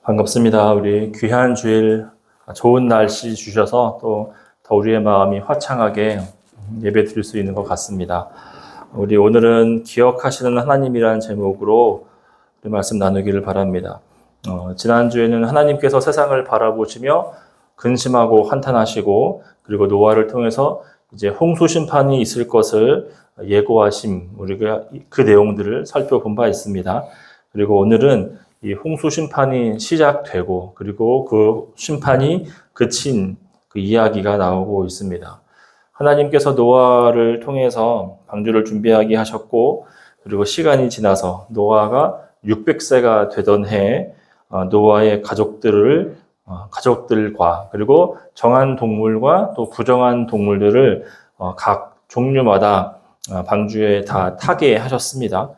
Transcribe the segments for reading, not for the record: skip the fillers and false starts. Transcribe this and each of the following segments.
반갑습니다. 우리 귀한 주일, 좋은 날씨 주셔서 또 더 우리의 마음이 화창하게 예배 드릴 수 있는 것 같습니다. 우리 오늘은 기억하시는 하나님이라는 제목으로 우리 말씀 나누기를 바랍니다. 지난주에는 하나님께서 세상을 바라보시며 근심하고 한탄하시고 그리고 노아를 통해서 이제 홍수 심판이 있을 것을 예고하심, 우리가 그 내용들을 살펴본 바 있습니다. 그리고 오늘은 이 홍수 심판이 시작되고 그리고 그 심판이 그친 그 이야기가 나오고 있습니다. 하나님께서 노아를 통해서 방주를 준비하게 하셨고 그리고 시간이 지나서 노아가 600세가 되던 해에 노아의 가족들과 그리고 정한 동물과 또 부정한 동물들을 각 종류마다 방주에 다 타게 하셨습니다.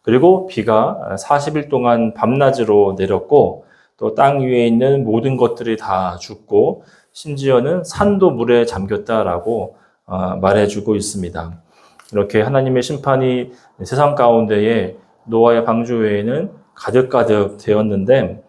그리고 비가 40일 동안 밤낮으로 내렸고 또 땅 위에 있는 모든 것들이 다 죽고 심지어는 산도 물에 잠겼다라고 말해주고 있습니다. 이렇게 하나님의 심판이 세상 가운데에 노아의 방주 외에는 가득가득 되었는데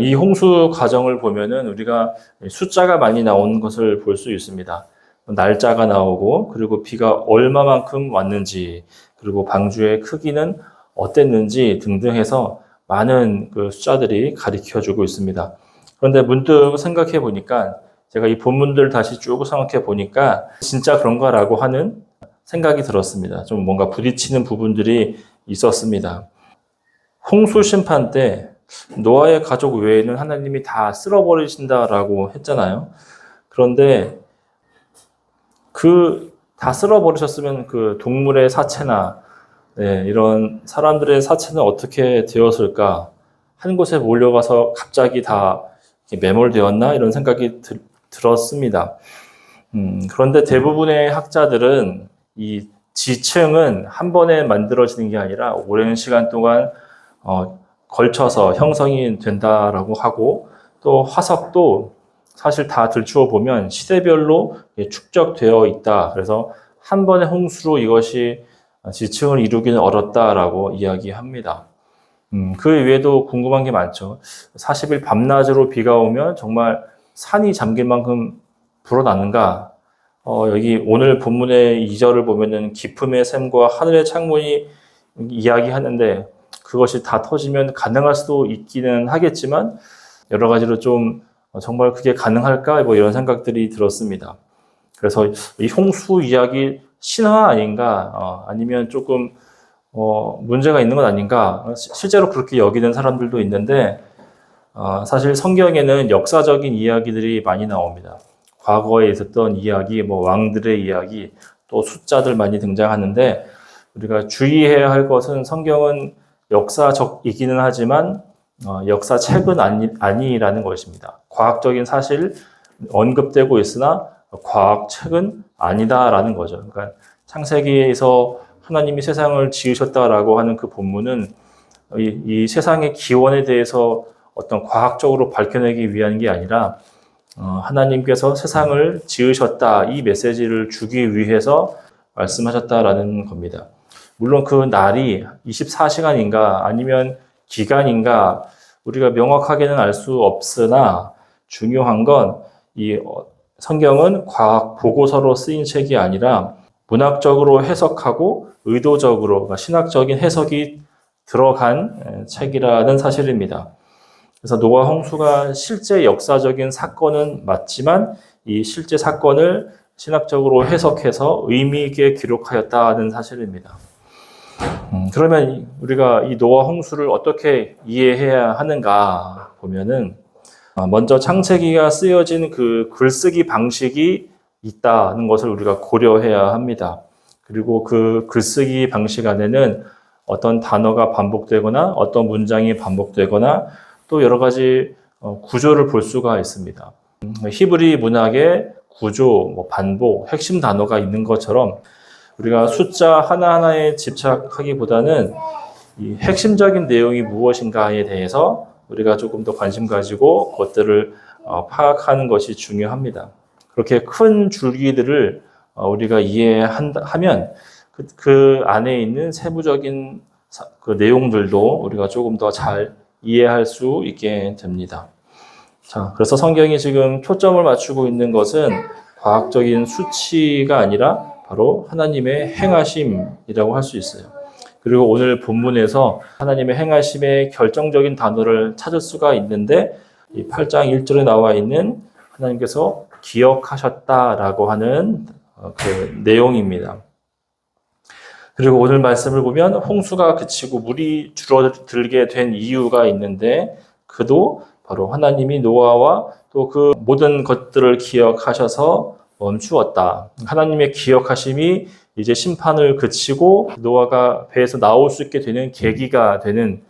이 홍수 과정을 보면은 우리가 숫자가 많이 나온 것을 볼 수 있습니다. 날짜가 나오고 그리고 비가 얼마만큼 왔는지 그리고 방주의 크기는 어땠는지 등등 해서 많은 그 숫자들이 가리켜주고 있습니다. 그런데 문득 생각해 보니까 제가 이 본문들 다시 쭉 생각해 보니까 진짜 그런가라고 하는 생각이 들었습니다. 좀 뭔가 부딪히는 부분들이 있었습니다. 홍수 심판 때 노아의 가족 외에는 하나님이 다 쓸어버리신다라고 했잖아요. 그런데 다 쓸어버리셨으면 그 동물의 사체나 이런 사람들의 사체는 어떻게 되었을까? 한 곳에 몰려가서 갑자기 다 매몰되었나? 이런 생각이 들었습니다. 그런데 대부분의 학자들은 이 지층은 한 번에 만들어지는 게 아니라 오랜 시간 동안 걸쳐서 형성이 된다라고 하고 또 화석도 사실 다 들추어 보면 시대별로 축적되어 있다. 그래서 한 번의 홍수로 이것이 지층을 이루기는 어렵다라고 이야기합니다. 그 외에도 궁금한 게 많죠. 40일 밤낮으로 비가 오면 정말 산이 잠길 만큼 불어나는가? 여기 오늘 본문의 2절을 보면은 기품의 샘과 하늘의 창문이 이야기하는데 그것이 다 터지면 가능할 수도 있기는 하겠지만 여러 가지로 좀 정말 그게 가능할까? 뭐 이런 생각들이 들었습니다. 그래서 이 홍수 이야기 신화 아닌가? 아니면 조금 문제가 있는 건 아닌가? 실제로 그렇게 여기는 사람들도 있는데 사실 성경에는 역사적인 이야기들이 많이 나옵니다. 과거에 있었던 이야기, 뭐 왕들의 이야기, 또 숫자들 많이 등장하는데 우리가 주의해야 할 것은 성경은 역사적이기는 하지만 역사책은 아니라는 것입니다. 과학적인 사실 언급되고 있으나 과학책은 아니다라는 거죠. 그러니까 창세기에서 하나님이 세상을 지으셨다라고 하는 그 본문은 이 세상의 기원에 대해서 어떤 과학적으로 밝혀내기 위한 게 아니라 하나님께서 세상을 지으셨다 이 메시지를 주기 위해서 말씀하셨다라는 겁니다. 물론 그 날이 24시간인가 아니면 기간인가 우리가 명확하게는 알 수 없으나 중요한 건 이 성경은 과학 보고서로 쓰인 책이 아니라 문학적으로 해석하고 의도적으로 그러니까 신학적인 해석이 들어간 책이라는 사실입니다. 그래서 노아 홍수가 실제 역사적인 사건은 맞지만 이 실제 사건을 신학적으로 해석해서 의미 있게 기록하였다는 사실입니다. 그러면 우리가 이 노아 홍수를 어떻게 이해해야 하는가 보면은 먼저 창세기가 쓰여진 그 글쓰기 방식이 있다는 것을 우리가 고려해야 합니다. 그리고 그 글쓰기 방식 안에는 어떤 단어가 반복되거나 어떤 문장이 반복되거나 또 여러 가지 구조를 볼 수가 있습니다. 히브리 문학의 구조, 반복, 핵심 단어가 있는 것처럼 우리가 숫자 하나하나에 집착하기보다는 이 핵심적인 내용이 무엇인가에 대해서 우리가 조금 더 관심 가지고 그것들을 파악하는 것이 중요합니다. 그렇게 큰 줄기들을 우리가 이해하면 그 안에 있는 세부적인 그 내용들도 우리가 조금 더 잘 이해할 수 있게 됩니다. 자, 그래서 성경이 지금 초점을 맞추고 있는 것은 과학적인 수치가 아니라 바로 하나님의 행하심이라고 할 수 있어요. 그리고 오늘 본문에서 하나님의 행하심의 결정적인 단어를 찾을 수가 있는데 이 8장 1절에 나와 있는 하나님께서 기억하셨다라고 하는 그 내용입니다. 그리고 오늘 말씀을 보면 홍수가 그치고 물이 줄어들게 된 이유가 있는데 그도 바로 하나님이 노아와 또 그 모든 것들을 기억하셔서 멈추었다. 하나님의 기억하심이 이제 심판을 그치고 노아가 배에서 나올 수 있게 되는 계기가 되는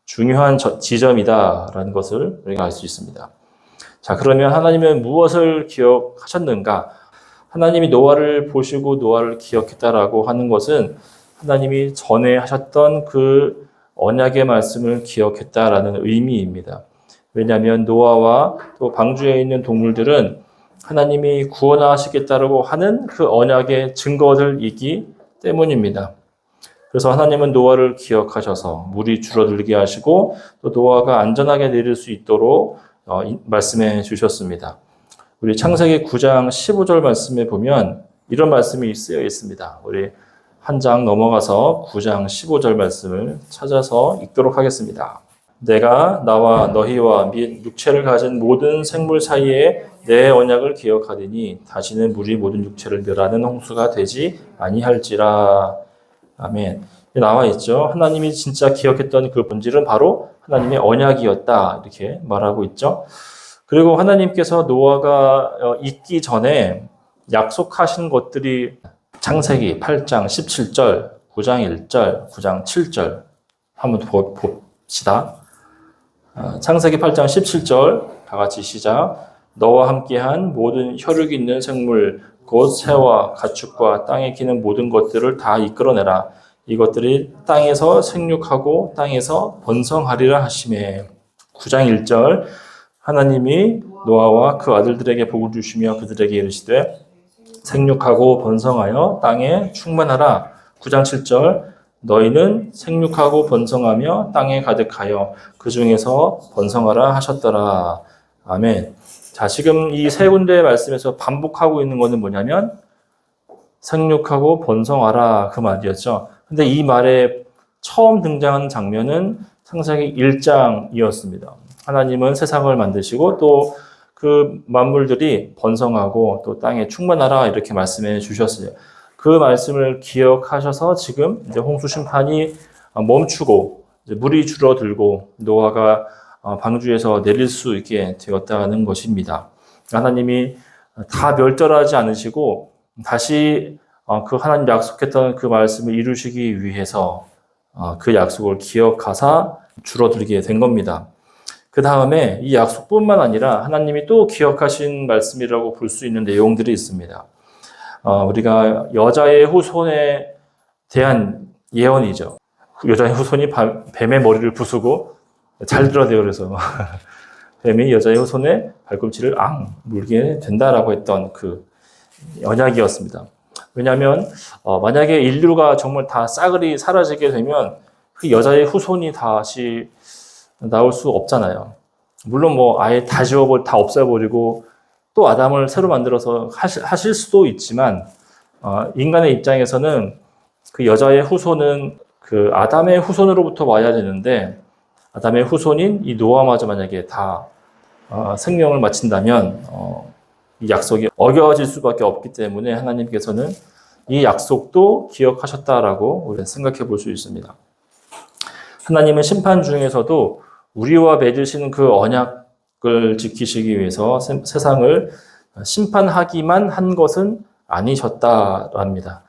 중요한 지점이다라는 것을 우리가 알 수 있습니다. 자, 그러면 하나님은 무엇을 기억하셨는가? 하나님이 노아를 보시고 노아를 기억했다라고 하는 것은 하나님이 전에 하셨던 그 언약의 말씀을 기억했다라는 의미입니다. 왜냐하면 노아와 또 방주에 있는 동물들은 하나님이 구원하시겠다라고 하는 그 언약의 증거들이기 때문입니다. 그래서 하나님은 노아를 기억하셔서 물이 줄어들게 하시고 또 노아가 안전하게 내릴 수 있도록 말씀해 주셨습니다. 우리 창세기 9장 15절 말씀에 보면 이런 말씀이 쓰여 있습니다. 우리 한 장 넘어가서 9장 15절 말씀을 찾아서 읽도록 하겠습니다. 내가 나와 너희와 및 육체를 가진 모든 생물 사이에 내 언약을 기억하리니 다시는 물이 모든 육체를 멸하는 홍수가 되지 아니할지라. 아멘. 나와 있죠. 하나님이 진짜 기억했던 그 본질은 바로 하나님의 언약이었다. 이렇게 말하고 있죠. 그리고 하나님께서 노아가 있기 전에 약속하신 것들이 창세기 8장 17절, 9장 1절, 9장 7절 한번 봅시다. 창세기 8장 17절 다 같이 시작. 너와 함께한 모든 혈육 있는 생물 곧 새와 가축과 땅에 기는 모든 것들을 다 이끌어내라. 이것들이 땅에서 생육하고 땅에서 번성하리라 하시매. 9장 1절 하나님이 노아와 그 아들들에게 복을 주시며 그들에게 이르시되 생육하고 번성하여 땅에 충만하라. 9장 7절 너희는 생육하고 번성하며 땅에 가득하여 그 중에서 번성하라 하셨더라. 아멘. 자, 지금 이 세 군데의 말씀에서 반복하고 있는 것은 뭐냐면 생육하고 번성하라 그 말이었죠. 근데 이 말에 처음 등장하는 장면은 창세기 1장이었습니다. 하나님은 세상을 만드시고 또 그 만물들이 번성하고 또 땅에 충만하라 이렇게 말씀해 주셨어요. 그 말씀을 기억하셔서 지금 이제 홍수 심판이 멈추고 이제 물이 줄어들고 노아가 방주에서 내릴 수 있게 되었다는 것입니다. 하나님이 다 멸절하지 않으시고 다시 그 하나님 약속했던 그 말씀을 이루시기 위해서 그 약속을 기억하사 줄어들게 된 겁니다. 그 다음에 이 약속뿐만 아니라 하나님이 또 기억하신 말씀이라고 볼 수 있는 내용들이 있습니다. 우리가 여자의 후손에 대한 예언이죠. 여자의 후손이 뱀의 머리를 부수고 잘 들어야 돼요. 그래서 뱀이 여자의 후손의 발꿈치를 물게 된다라고 했던 그 언약이었습니다. 왜냐하면 만약에 인류가 정말 다 싸그리 사라지게 되면 그 여자의 후손이 다시 나올 수 없잖아요. 물론 아예 다 없애버리고 또 아담을 새로 만들어서 하실 수도 있지만 인간의 입장에서는 그 여자의 후손은 그 아담의 후손으로부터 와야 되는데 아담의 후손인 이 노아마저 만약에 다 생명을 마친다면 이 약속이 어겨질 수밖에 없기 때문에 하나님께서는 이 약속도 기억하셨다라고 우리는 생각해 볼 수 있습니다. 하나님은 심판 중에서도 우리와 맺으시는 그 언약을 지키시기 위해서 세상을 심판하기만 한 것은 아니셨다랍니다.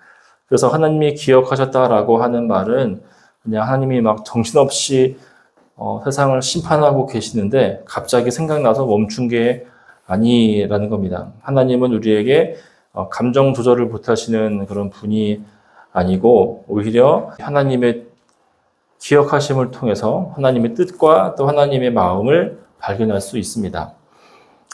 그래서 하나님이 기억하셨다라고 하는 말은 그냥 하나님이 막 정신없이 세상을 심판하고 계시는데 갑자기 생각나서 멈춘 게 아니라는 겁니다. 하나님은 우리에게 감정 조절을 못하시는 그런 분이 아니고 오히려 하나님의 기억하심을 통해서 하나님의 뜻과 또 하나님의 마음을 발견할 수 있습니다.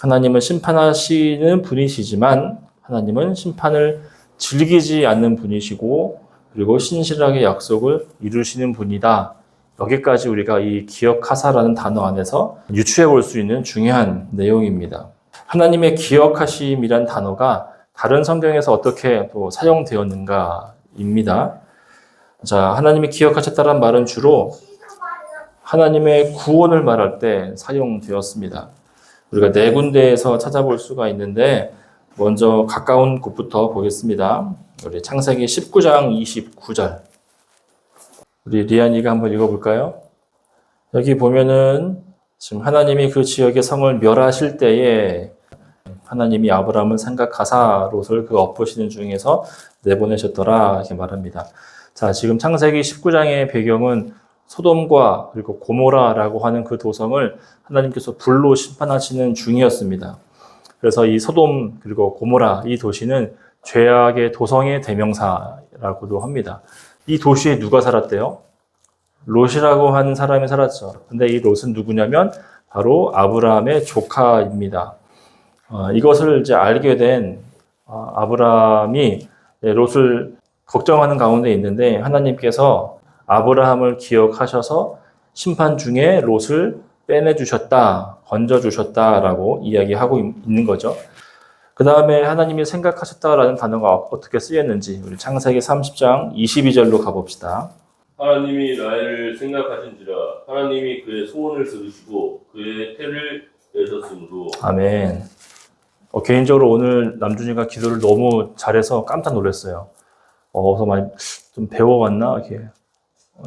하나님은 심판하시는 분이시지만 하나님은 심판을 즐기지 않는 분이시고 그리고 신실하게 약속을 이루시는 분이다. 여기까지 우리가 이 기억하사라는 단어 안에서 유추해 볼 수 있는 중요한 내용입니다. 하나님의 기억하심이란 단어가 다른 성경에서 어떻게 또 사용되었는가입니다. 자, 하나님이 기억하셨다는 말은 주로 하나님의 구원을 말할 때 사용되었습니다. 우리가 네 군데에서 찾아볼 수가 있는데 먼저 가까운 곳부터 보겠습니다. 우리 창세기 19장 29절. 우리 리안이가 한번 읽어볼까요? 여기 보면은 지금 하나님이 그 지역의 성을 멸하실 때에 하나님이 아브라함을 생각하사 롯을 그 엎으시는 중에서 내보내셨더라 이렇게 말합니다. 자, 지금 창세기 19장의 배경은 소돔과 그리고 고모라라고 하는 그 도성을 하나님께서 불로 심판하시는 중이었습니다. 그래서 이 소돔 그리고 고모라 이 도시는 죄악의 도성의 대명사라고도 합니다. 이 도시에 누가 살았대요? 롯이라고 하는 사람이 살았죠. 근데 이 롯은 누구냐면 바로 아브라함의 조카입니다. 이것을 이제 알게 된 아브라함이 롯을 걱정하는 가운데 있는데 하나님께서 아브라함을 기억하셔서 심판 중에 롯을 빼내주셨다, 건져주셨다라고 이야기하고 있는 거죠. 그 다음에 하나님이 생각하셨다라는 단어가 어떻게 쓰였는지 우리 창세기 30장 22절로 가봅시다. 하나님이 라헬을 생각하신지라 하나님이 그의 소원을 들으시고 그의 태를 여셨으므로. 아멘. 개인적으로 오늘 남준이가 기도를 너무 잘해서 깜짝 놀랐어요. 그래서 많이 좀 배워왔나 이렇게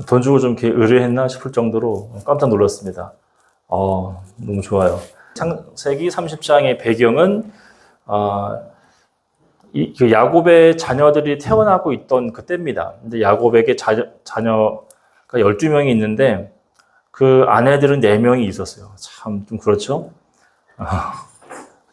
돈 주고 좀 이렇게 의뢰했나 싶을 정도로 깜짝 놀랐습니다. 너무 좋아요. 창세기 30장의 배경은 그 야곱의 자녀들이 태어나고 있던 그때입니다. 근데 야곱에게 자녀가 12명이 있는데 그 아내들은 4명이 있었어요. 참 좀 그렇죠?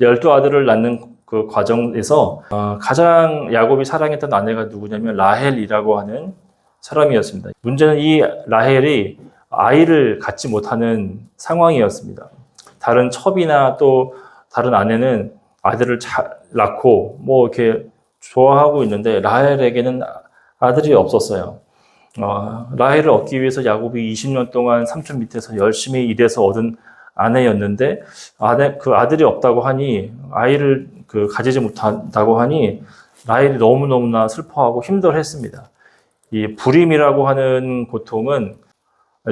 12아들을 낳는 그 과정에서 가장 야곱이 사랑했던 아내가 누구냐면 라헬이라고 하는 사람이었습니다. 문제는 이 라헬이 아이를 갖지 못하는 상황이었습니다. 다른 첩이나 또 다른 아내는 아들을 낳고 뭐 이렇게 좋아하고 있는데 라헬에게는 아들이 없었어요. 라헬을 얻기 위해서 야곱이 20년 동안 삼촌 밑에서 열심히 일해서 얻은 아내였는데 그 아들이 없다고 하니 아이를 가지지 못한다고 하니 라헬이 너무너무나 슬퍼하고 힘들어했습니다. 이 불임이라고 하는 고통은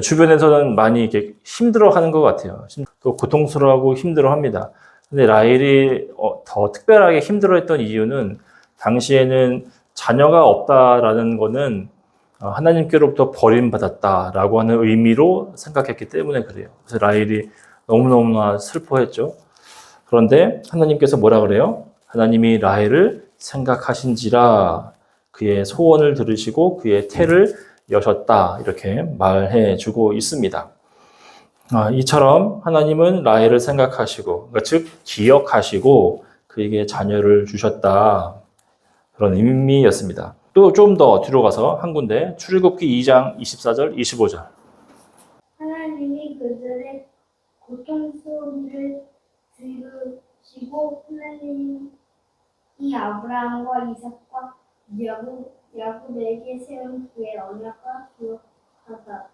주변에서는 많이 이렇게 힘들어하는 것 같아요. 또 고통스러워하고 힘들어합니다. 근데 라헬이 더 특별하게 힘들어했던 이유는 당시에는 자녀가 없다라는 거는 하나님께로부터 버림받았다라고 하는 의미로 생각했기 때문에 그래요. 그래서 라헬이 너무너무나 슬퍼했죠. 그런데 하나님께서 뭐라 그래요? 하나님이 라헬을 생각하신지라 그의 소원을 들으시고 그의 태를 여셨다 이렇게 말해 주고 있습니다. 이처럼 하나님은 라헬을 생각하시고 그러니까 즉 기억하시고 그에게 자녀를 주셨다 그런 의미였습니다. 또 좀 더 뒤로 가서 한 군데 출애굽기 2장 24절 25절 하나님이 그들의 고통스러운 일을 들으시고 하나님이 아브라함과 이삭과 야곱에게 세운 그의 언약과 기억하다.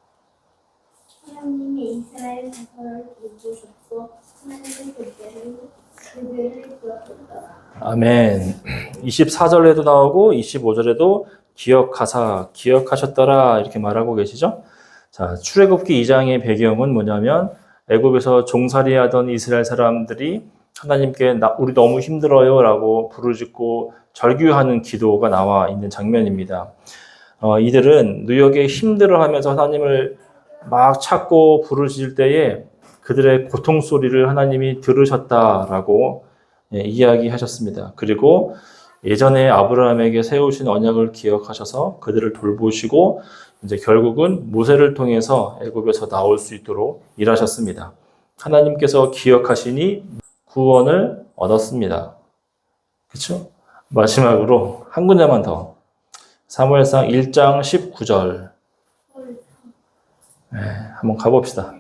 하나님이 이스라엘 자손을 돌보셨고 하나님은 그들을 기억하셨더라. 아멘. 24절에도 나오고 25절에도 기억하셨더라 이렇게 말하고 계시죠? 자, 출애굽기 2장의 배경은 뭐냐면 애굽에서 종살이하던 이스라엘 사람들이 하나님께 우리 너무 힘들어요 라고 부르짖고 절규하는 기도가 나와 있는 장면입니다. 이들은 누역에 힘들어하면서 하나님을 막 찾고 부르짖을 때에 그들의 고통 소리를 하나님이 들으셨다라고 이야기하셨습니다. 그리고 예전에 아브라함에게 세우신 언약을 기억하셔서 그들을 돌보시고 이제 결국은 모세를 통해서 애굽에서 나올 수 있도록 일하셨습니다. 하나님께서 기억하시니 구원을 얻었습니다. 그렇죠? 마지막으로 한 군데만 더. 사무엘상 1장 19절. 한번 가봅시다.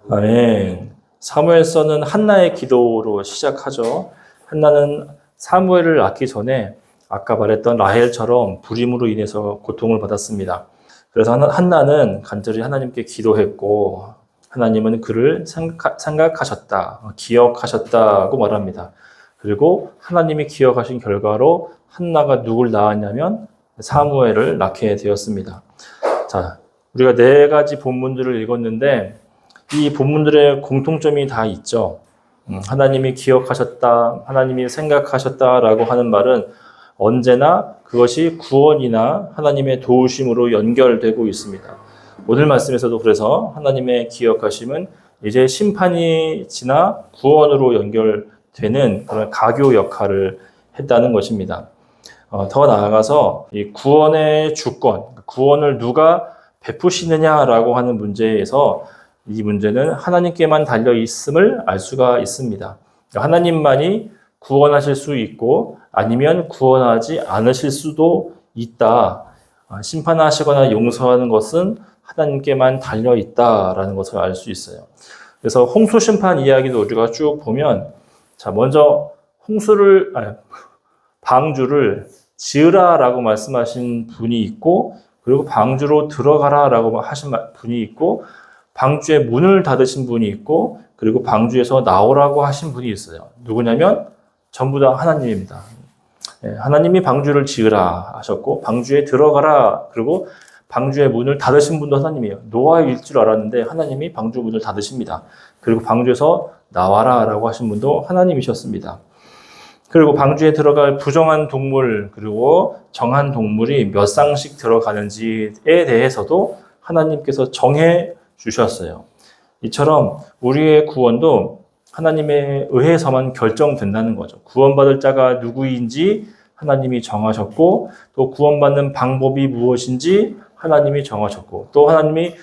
아멘. 사무엘서는 한나의 기도로 시작하죠. 한나는 사무엘을 낳기 전에 아까 말했던 라헬처럼 불임으로 인해서 고통을 받았습니다. 그래서 한나는 간절히 하나님께 기도했고 하나님은 그를 생각하셨다, 기억하셨다고 말합니다. 그리고 하나님이 기억하신 결과로 한나가 누굴 낳았냐면 사무엘을 낳게 되었습니다. 자, 우리가 4가지 본문들을 읽었는데 이 본문들의 공통점이 다 있죠. 하나님이 기억하셨다, 하나님이 생각하셨다라고 하는 말은 언제나 그것이 구원이나 하나님의 도우심으로 연결되고 있습니다. 오늘 말씀에서도 그래서 하나님의 기억하심은 이제 심판이 지나 구원으로 연결되는 그런 가교 역할을 했다는 것입니다. 더 나아가서 이 구원의 주권, 구원을 누가 베푸시느냐라고 하는 문제에서 이 문제는 하나님께만 달려 있음을 알 수가 있습니다. 하나님만이 구원하실 수 있고 아니면 구원하지 않으실 수도 있다. 심판하시거나 용서하는 것은 하나님께만 달려 있다라는 것을 알 수 있어요. 그래서 홍수 심판 이야기도 우리가 쭉 보면, 자, 먼저 방주를 지으라라고 말씀하신 분이 있고, 그리고 방주로 들어가라라고 하신 분이 있고, 방주의 문을 닫으신 분이 있고, 그리고 방주에서 나오라고 하신 분이 있어요. 누구냐면 전부 다 하나님입니다. 하나님이 방주를 지으라 하셨고, 방주에 들어가라, 그리고 방주의 문을 닫으신 분도 하나님이에요. 노아일 줄 알았는데 하나님이 방주 문을 닫으십니다. 그리고 방주에서 나와라 라고 하신 분도 하나님이셨습니다. 그리고 방주에 들어갈 부정한 동물, 그리고 정한 동물이 몇 쌍씩 들어가는지에 대해서도 하나님께서 정해 주셨어요. 이처럼 우리의 구원도 하나님에 의해서만 결정된다는 거죠. 구원받을 자가 누구인지 하나님이 정하셨고, 또 구원받는 방법이 무엇인지 하나님이 정하셨고, 또 하나님이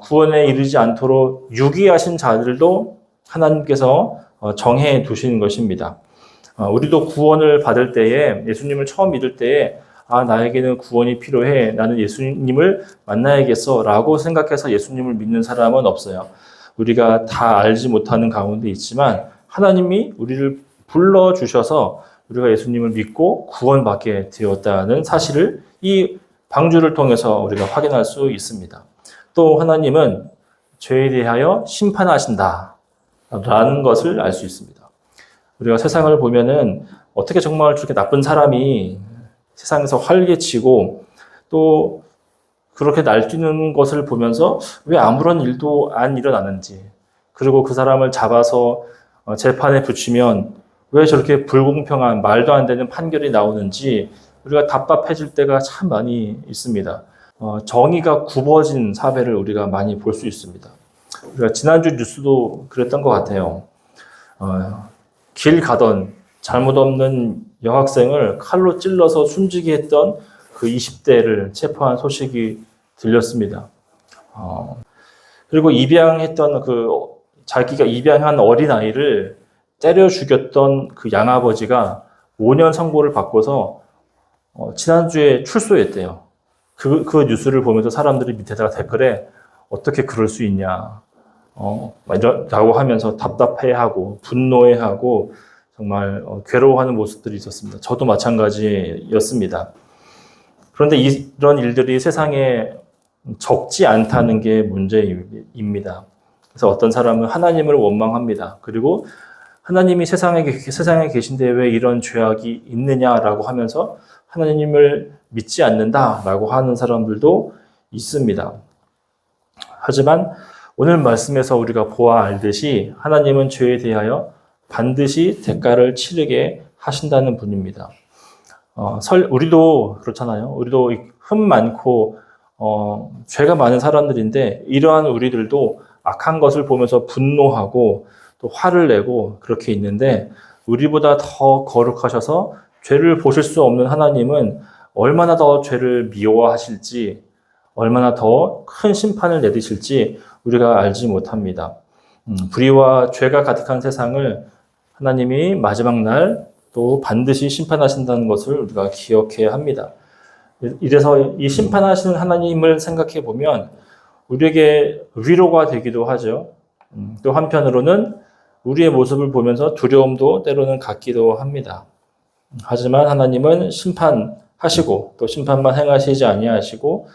구원에 이르지 않도록 유기하신 자들도 하나님께서 정해 두시는 것입니다. 우리도 구원을 받을 때에, 예수님을 처음 믿을 때에 나에게는 구원이 필요해, 나는 예수님을 만나야겠어 라고 생각해서 예수님을 믿는 사람은 없어요. 우리가 다 알지 못하는 가운데 있지만 하나님이 우리를 불러주셔서 우리가 예수님을 믿고 구원받게 되었다는 사실을 이 방주를 통해서 우리가 확인할 수 있습니다. 또 하나님은 죄에 대하여 심판하신다 라는 것을 알 수 있습니다. 우리가 세상을 보면은 어떻게 정말 저렇게 나쁜 사람이 세상에서 활개치고 또 그렇게 날뛰는 것을 보면서 왜 아무런 일도 안 일어나는지, 그리고 그 사람을 잡아서 재판에 붙이면 왜 저렇게 불공평한 말도 안 되는 판결이 나오는지 우리가 답답해질 때가 참 많이 있습니다. 정의가 굽어진 사회를 우리가 많이 볼 수 있습니다. 우리가 지난주 뉴스도 그랬던 것 같아요. 길 가던 잘못 없는 여학생을 칼로 찔러서 숨지게 했던 그 20대를 체포한 소식이 들렸습니다. 그리고 입양했던 자기가 입양한 어린아이를 때려 죽였던 그 양아버지가 5년 선고를 받고서 지난주에 출소했대요. 그 뉴스를 보면서 사람들이 밑에다가 댓글에 어떻게 그럴 수 있냐 라고 하면서 답답해하고 분노해하고 정말 괴로워하는 모습들이 있었습니다. 저도 마찬가지였습니다. 그런데 이런 일들이 세상에 적지 않다는 게 문제입니다. 그래서 어떤 사람은 하나님을 원망합니다. 그리고 하나님이 세상에 계신데 왜 이런 죄악이 있느냐라고 하면서 하나님을 믿지 않는다라고 하는 사람들도 있습니다. 하지만 오늘 말씀에서 우리가 보아 알듯이 하나님은 죄에 대하여 반드시 대가를 치르게 하신다는 분입니다. 우리도 그렇잖아요. 우리도 흠 많고 죄가 많은 사람들인데 이러한 우리들도 악한 것을 보면서 분노하고 또 화를 내고 그렇게 있는데, 우리보다 더 거룩하셔서 죄를 보실 수 없는 하나님은 얼마나 더 죄를 미워하실지, 얼마나 더 큰 심판을 내리실지 우리가 알지 못합니다. 불의와 죄가 가득한 세상을 하나님이 마지막 날 또 반드시 심판하신다는 것을 우리가 기억해야 합니다. 이래서 이 심판하시는 하나님을 생각해 보면 우리에게 위로가 되기도 하죠. 또 한편으로는 우리의 모습을 보면서 두려움도 때로는 갖기도 합니다. 하지만 하나님은 심판하시고 또 심판만 행하시지 아니하시고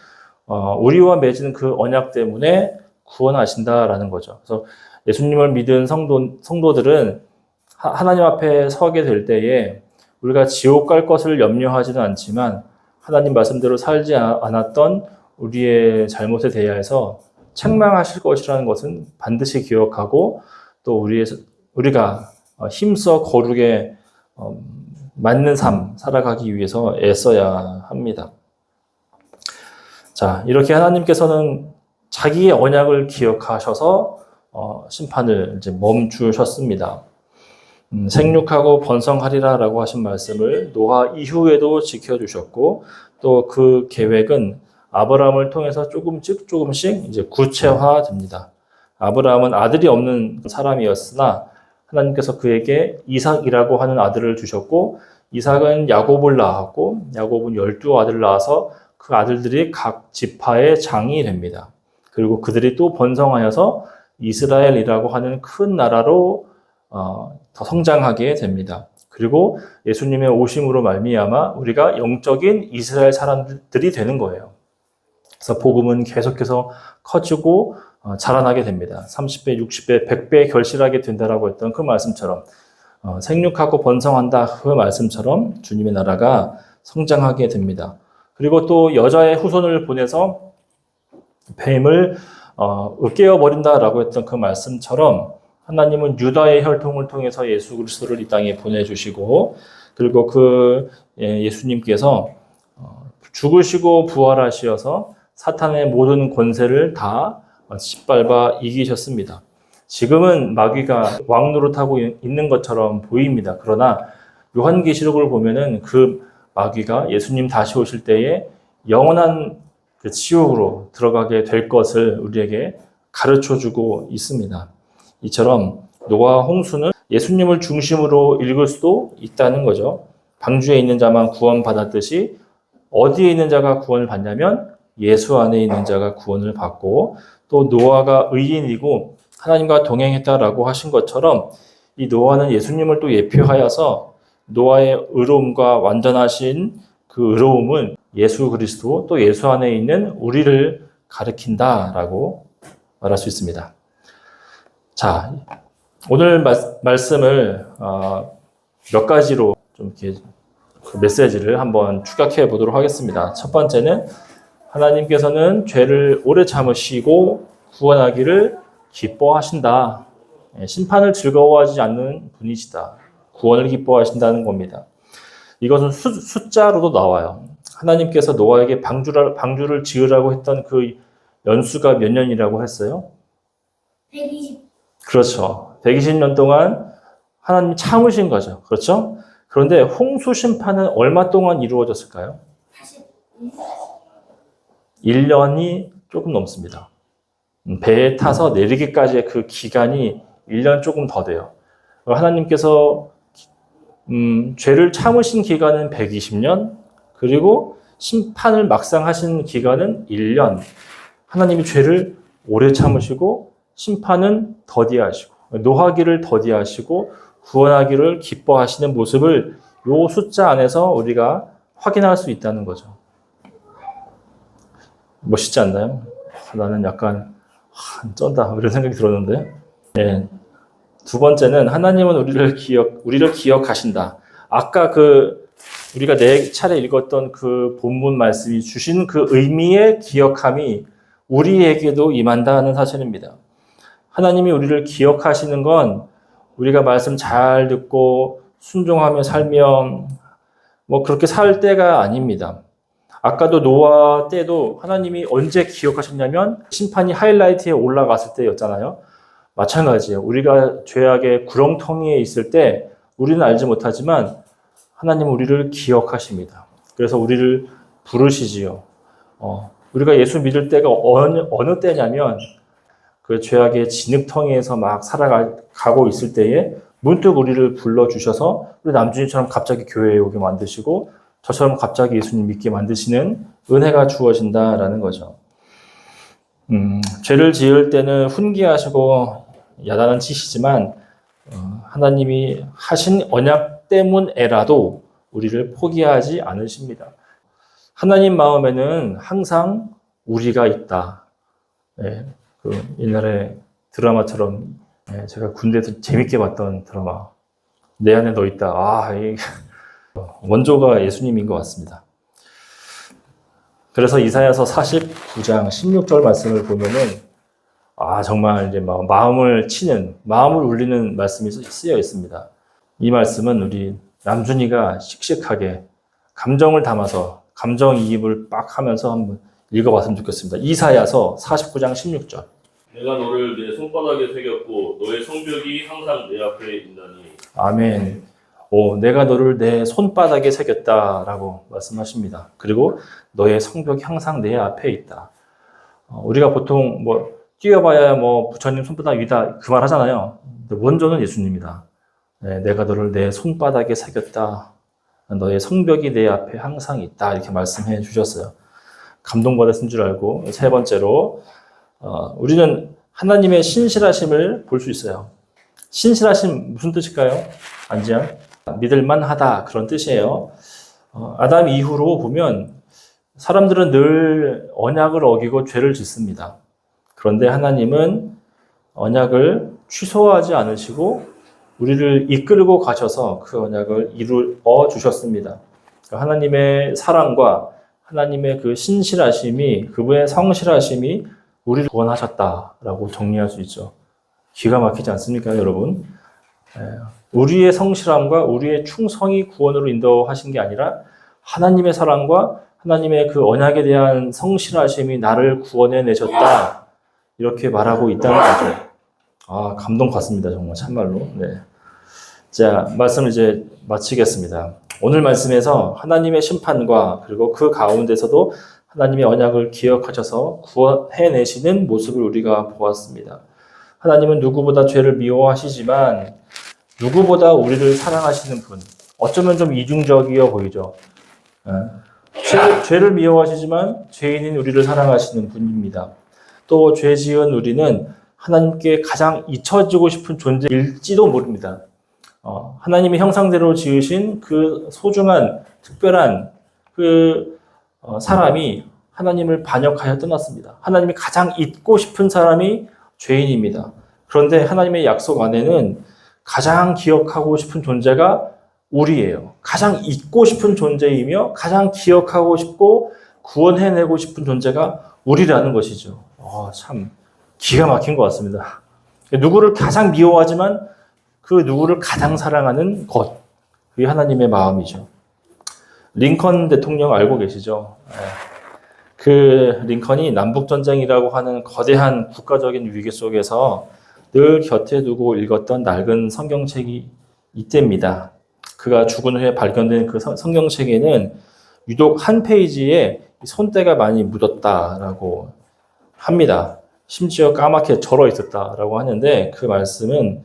우리와 맺은 그 언약 때문에 구원하신다라는 거죠. 그래서 예수님을 믿은 성도들은 하나님 앞에 서게 될 때에 우리가 지옥 갈 것을 염려하지는 않지만 하나님 말씀대로 살지 않았던 우리의 잘못에 대하여서 책망하실 것이라는 것은 반드시 기억하고 또 우리가 힘써 거룩에 맞는 삶 살아가기 위해서 애써야 합니다. 자, 이렇게 하나님께서는 자기의 언약을 기억하셔서 심판을 이제 멈추셨습니다. 생육하고 번성하리라라고 하신 말씀을 노아 이후에도 지켜주셨고 또 그 계획은 아브라함을 통해서 조금씩 이제 구체화됩니다. 아브라함은 아들이 없는 사람이었으나 하나님께서 그에게 이삭이라고 하는 아들을 주셨고 이삭은 야곱을 낳았고 야곱은 12아들을 낳아서 그 아들들이 각 지파의 장이 됩니다. 그리고 그들이 또 번성하여서 이스라엘이라고 하는 큰 나라로 더 성장하게 됩니다. 그리고 예수님의 오심으로 말미암아 우리가 영적인 이스라엘 사람들이 되는 거예요. 그래서 복음은 계속해서 커지고 자라나게 됩니다. 30배, 60배, 100배 결실하게 된다라고 했던 그 말씀처럼 생육하고 번성한다 그 말씀처럼 주님의 나라가 성장하게 됩니다. 그리고 또 여자의 후손을 보내서 뱀을 깨어버린다라고 했던 그 말씀처럼 하나님은 유다의 혈통을 통해서 예수 그리스도를 이 땅에 보내주시고 그리고 그 예수님께서 죽으시고 부활하시어서 사탄의 모든 권세를 다 짓밟아 이기셨습니다. 지금은 마귀가 왕노릇하고 있는 것처럼 보입니다. 그러나 요한계시록을 보면은 그 마귀가 예수님 다시 오실 때에 영원한 그 지옥으로 들어가게 될 것을 우리에게 가르쳐주고 있습니다. 이처럼 노아 홍수는 예수님을 중심으로 읽을 수도 있다는 거죠. 방주에 있는 자만 구원받았듯이 어디에 있는 자가 구원을 받냐면 예수 안에 있는 자가 구원을 받고 또 노아가 의인이고 하나님과 동행했다라고 하신 것처럼 이 노아는 예수님을 또 예표하여서 노아의 의로움과 완전하신 그 의로움은 예수 그리스도 또 예수 안에 있는 우리를 가리킨다라고 말할 수 있습니다. 자, 오늘 말씀을 몇 가지로 좀 이렇게 그 메시지를 한번 추격해 보도록 하겠습니다. 첫 번째는 하나님께서는 죄를 오래 참으시고 구원하기를 기뻐하신다. 심판을 즐거워하지 않는 분이시다. 구원을 기뻐하신다는 겁니다. 이것은 숫자로도 나와요. 하나님께서 노아에게 방주를 지으라고 했던 그 연수가 몇 년이라고 했어요? 120. 그렇죠. 120년 동안 하나님이 참으신 거죠. 그렇죠? 그런데 홍수 심판은 얼마 동안 이루어졌을까요? 1년이 조금 넘습니다. 배에 타서 내리기까지의 그 기간이 1년 조금 더 돼요. 하나님께서 죄를 참으신 기간은 120년, 그리고 심판을 막상 하신 기간은 1년. 하나님이 죄를 오래 참으시고 심판은 더디하시고 노하기를 더디하시고 구원하기를 기뻐하시는 모습을 요 숫자 안에서 우리가 확인할 수 있다는 거죠. 멋있지 않나요? 나는 약간 쩐다 이런 생각이 들었는데 네. 두 번째는 하나님은 우리를 기억하신다. 아까 우리가 네 차례 읽었던 그 본문 말씀이 주신 그 의미의 기억함이 우리에게도 임한다는 사실입니다. 하나님이 우리를 기억하시는 건 우리가 말씀 잘 듣고 순종하며 살면 그렇게 살 때가 아닙니다. 아까도 노아 때도 하나님이 언제 기억하셨냐면 심판이 하이라이트에 올라갔을 때였잖아요. 마찬가지예요. 우리가 죄악의 구렁텅이에 있을 때 우리는 알지 못하지만 하나님은 우리를 기억하십니다. 그래서 우리를 부르시지요. 우리가 예수 믿을 때가 어느 때냐면 그 죄악의 진흙텅이에서 막 살아가고 있을 때에 문득 우리를 불러주셔서 우리 남준이처럼 갑자기 교회에 오게 만드시고 저처럼 갑자기 예수님 믿게 만드시는 은혜가 주어진다라는 거죠. 죄를 지을 때는 훈계하시고 야단은 치시지만 하나님이 하신 언약 때문에라도 우리를 포기하지 않으십니다. 하나님 마음에는 항상 우리가 있다. 네, 그 옛날에 드라마처럼 제가 군대에서 재밌게 봤던 드라마 내 안에 너 있다. 원조가 예수님인 것 같습니다. 그래서 이사야서 49장 16절 말씀을 보면은 정말 이제 마음을 치는, 마음을 울리는 말씀이 쓰여 있습니다. 이 말씀은 우리 남준이가 씩씩하게 감정을 담아서 감정이입을 빡 하면서 한번 읽어봤으면 좋겠습니다. 이사야서 49장 16절. 내가 너를 내 손바닥에 새겼고 너의 성벽이 항상 내 앞에 있나니. 아멘. 내가 너를 내 손바닥에 새겼다라고 말씀하십니다. 그리고 너의 성벽이 항상 내 앞에 있다. 우리가 보통 뛰어봐야 부처님 손바닥 위다 그 말 하잖아요. 근데 원조는 예수님이다. 내가 너를 내 손바닥에 새겼다. 너의 성벽이 내 앞에 항상 있다. 이렇게 말씀해 주셨어요. 감동받았은 줄 알고. 세 번째로 우리는 하나님의 신실하심을 볼 수 있어요. 신실하심 무슨 뜻일까요? 안지양? 믿을만하다 그런 뜻이에요. 아담 이후로 보면 사람들은 늘 언약을 어기고 죄를 짓습니다. 그런데 하나님은 언약을 취소하지 않으시고 우리를 이끌고 가셔서 그 언약을 이루어 주셨습니다. 하나님의 사랑과 하나님의 그 신실하심이, 그분의 성실하심이 우리를 구원하셨다라고 정리할 수 있죠. 기가 막히지 않습니까, 여러분? 우리의 성실함과 우리의 충성이 구원으로 인도하신 게 아니라 하나님의 사랑과 하나님의 그 언약에 대한 성실하심이 나를 구원해 내셨다. 이렇게 말하고 있다는 거죠. 감동 받습니다. 정말 참말로. 네. 자, 말씀을 이제 마치겠습니다. 오늘 말씀에서 하나님의 심판과 그리고 그 가운데서도 하나님의 언약을 기억하셔서 구원해 내시는 모습을 우리가 보았습니다. 하나님은 누구보다 죄를 미워하시지만 누구보다 우리를 사랑하시는 분. 어쩌면 좀 이중적이어 보이죠. 죄를 미워하시지만 죄인인 우리를 사랑하시는 분입니다. 또 죄 지은 우리는 하나님께 가장 잊혀지고 싶은 존재일지도 모릅니다. 하나님의 형상대로 지으신 그 소중한 특별한 그 사람이 하나님을 반역하여 떠났습니다. 하나님이 가장 잊고 싶은 사람이 죄인입니다. 그런데 하나님의 약속 안에는 가장 기억하고 싶은 존재가 우리예요. 가장 잊고 싶은 존재이며 가장 기억하고 싶고 구원해내고 싶은 존재가 우리라는 것이죠. 참 기가 막힌 것 같습니다. 누구를 가장 미워하지만 그 누구를 가장 사랑하는 것, 그게 하나님의 마음이죠. 링컨 대통령 알고 계시죠? 그 링컨이 남북전쟁이라고 하는 거대한 국가적인 위기 속에서 늘 곁에 두고 읽었던 낡은 성경책이 이때입니다. 그가 죽은 후에 발견된 그 성경책에는 유독 한 페이지에 손때가 많이 묻었다라고 합니다. 심지어 까맣게 절어 있었다라고 하는데 그 말씀은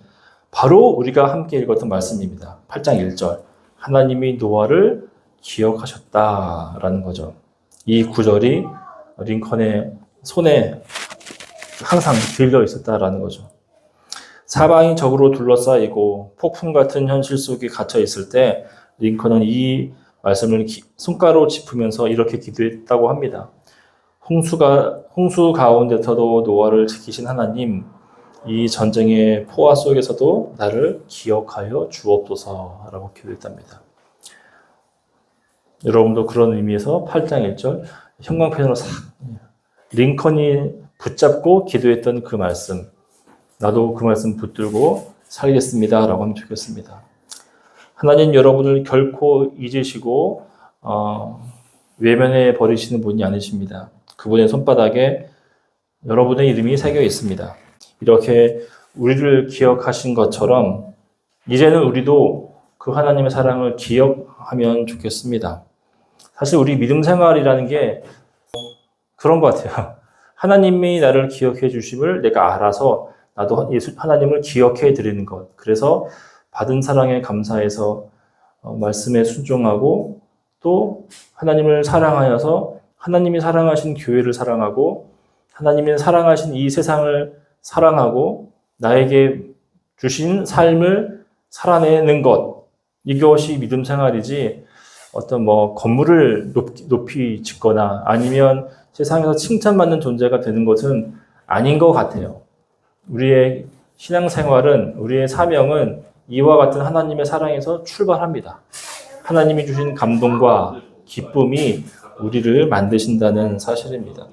바로 우리가 함께 읽었던 말씀입니다. 8장 1절. 하나님이 노아를 기억하셨다라는 거죠. 이 구절이 링컨의 손에 항상 들려 있었다라는 거죠. 사방이 적으로 둘러싸이고 폭풍 같은 현실 속에 갇혀 있을 때 링컨은 이 말씀을 손가락으로 짚으면서 이렇게 기도했다고 합니다. 홍수 가운데서도 노아를 지키신 하나님, 이 전쟁의 포화 속에서도 나를 기억하여 주옵소서라고 기도했답니다. 여러분도 그런 의미에서 8장 1절 형광펜으로 링컨이 붙잡고 기도했던 그 말씀, 나도 그 말씀 붙들고 살겠습니다 라고 하면 좋겠습니다. 하나님 여러분을 결코 잊으시고 외면해 버리시는 분이 아니십니다. 그분의 손바닥에 여러분의 이름이 새겨 있습니다. 이렇게 우리를 기억하신 것처럼 이제는 우리도 그 하나님의 사랑을 기억하면 좋겠습니다. 사실 우리 믿음 생활이라는 게 그런 것 같아요. 하나님이 나를 기억해 주심을 내가 알아서 나도 하나님을 기억해 드리는 것. 그래서 받은 사랑에 감사해서 말씀에 순종하고 또 하나님을 사랑하여서 하나님이 사랑하신 교회를 사랑하고 하나님이 사랑하신 이 세상을 사랑하고 나에게 주신 삶을 살아내는 것. 이것이 믿음 생활이지 어떤 뭐 건물을 높이 짓거나 아니면 세상에서 칭찬받는 존재가 되는 것은 아닌 것 같아요. 우리의 신앙생활은, 우리의 사명은 이와 같은 하나님의 사랑에서 출발합니다. 하나님이 주신 감동과 기쁨이 우리를 만드신다는 사실입니다.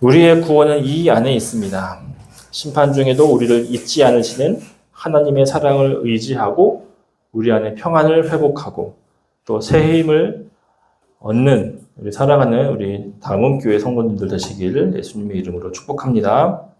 우리의 구원은 이 안에 있습니다. 심판 중에도 우리를 잊지 않으시는 하나님의 사랑을 의지하고 우리 안에 평안을 회복하고 또 새 힘을 얻는 우리 사랑하는 우리 담음교회 성도님들 되시길 예수님의 이름으로 축복합니다.